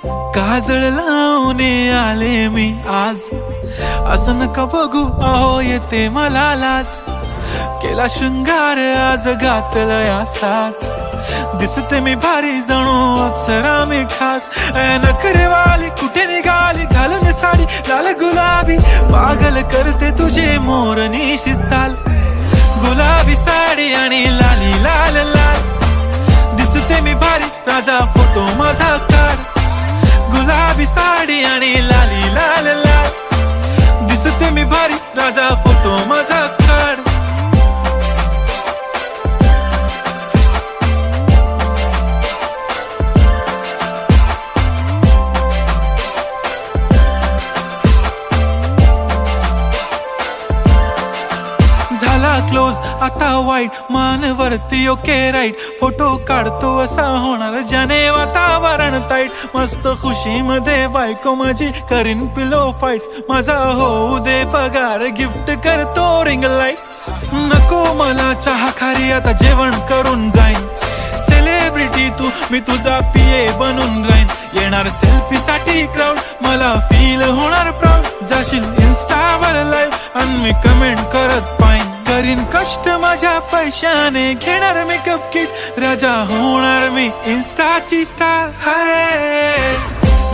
काजळ लावून आले मी आज, असं नका बघू अहो येते मला लाज. केला शृंगार आज घातला असाच, दिसते मी भारी जणू अप्सरा मी खास. नखरेवाली कुठे निघाली घालून साडी लाल गुलाबी, पागल करते तुझे मोरनीशी चाल. गुलाबी साडी आणि लाली लाल लाल, दिसते मी भारी राजा फोटो माझा काढ. गुलाबी साडी आणि लाली लाल लाल, दिसते मी भारी राजा फोटो माझा काढ. झाला क्लोज आता वाईट, मान वरती ओके राईट. फोटो काढतो असा होणार ज्याने वातावरण ताईट. मस्त खुशी मध्ये बायको माझी करीन पिलो फाईट. माझा होऊ दे पगार गिफ्ट करतो रिंग लाईट. नको मला चहा खारी आता जेवण करून जाईन. सेलिब्रिटी तू मी तुझा पिये बनून राहीन. येणार सेल्फी साठी क्राऊड मला फील होणार प्राऊड. जाशील इन्स्टावर लाईव्ह आणि मी कमेंट करत पाईन. करीन कष्ट माझ्या पैशाने घेणार मेकअप किट. राजा होणार मी इन्स्टाची स्टार. हाय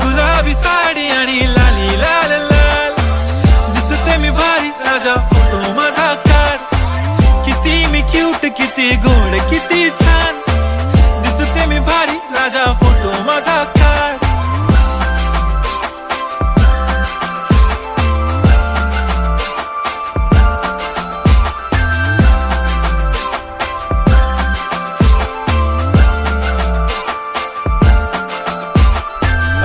गुलाबी साडी आणि लाली लाल लाल, दिसते मी भारी राजा फोटो माझा काढ. किती मी क्यूट किती गोड किती छान, दिसते मी भारी राजा फोटो माझा काढ.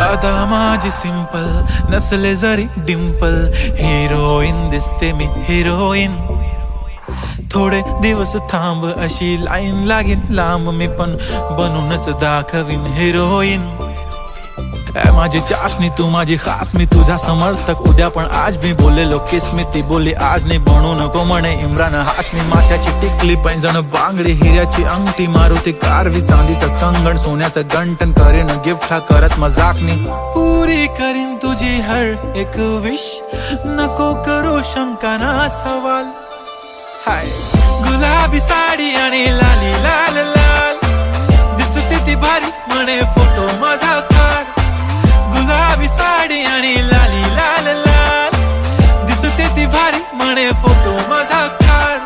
आता माझी सिंपल नसले जरी डिंपल, हिरोईन दिसते मी हिरोईन. थोडे दिवस थांब अशी लाईन लागेल लांब, मी पण बनूनच दाखवीन हिरोईन. माझी चाशनी तू माझी खास, मी तुझा समर्थक उद्या पण आज. मी बोलेलो किस मी ती बोली आज नाही. बनू नको म्हणे इम्रान हाशमी. माथ्याची टिकली पैंजण बांगडी हिऱ्याची अंगठी, मारुती कारवी चांदीचं कंगण सोन्याचं गंटन. करेन गिफ्ट हा करत मजाकनी. पुरी करीन तुझी हर एक विश, नको करू शंका ना सवाल. हाय गुलाबी साडी आणि लाली लाल लाल, दिसते ती भारी म्हणे फोटो माझा काढ. गुलाबी साडी आणि लाली लाल लाल, दिसते ती भारी म्हणे फोटो माझा काढ.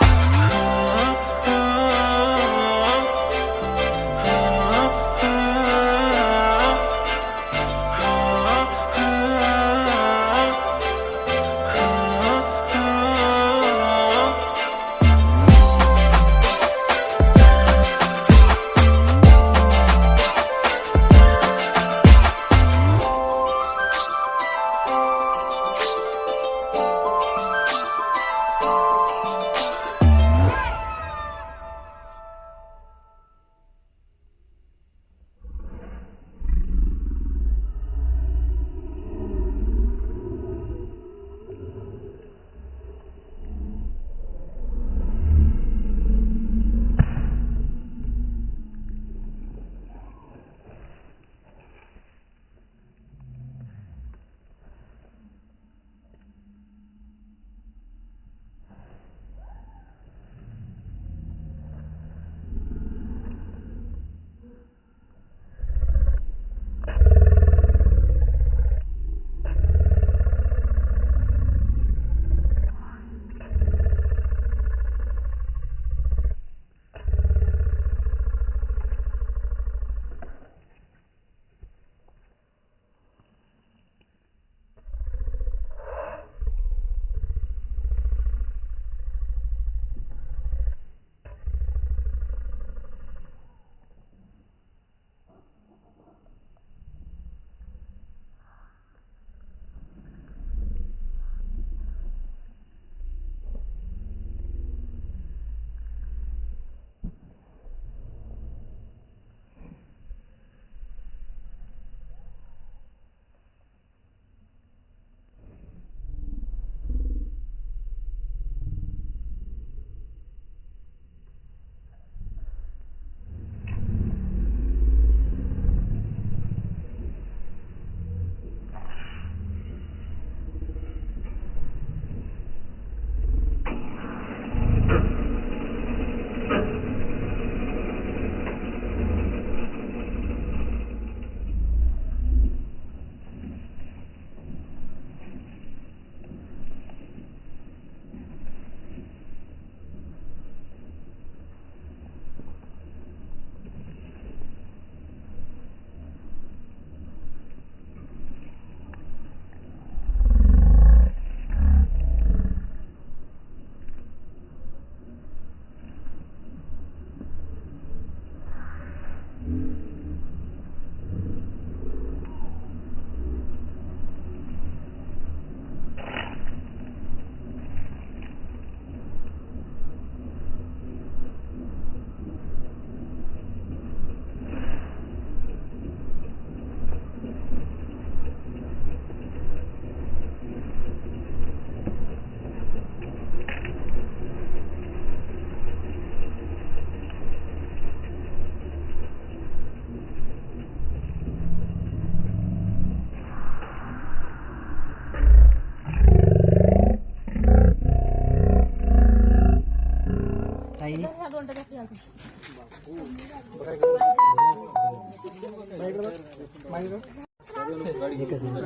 एकच मिनिट.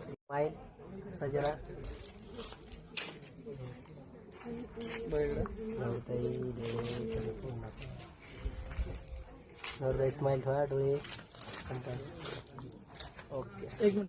स्माईल सजरा स्माईल थोडा डोळे ओके.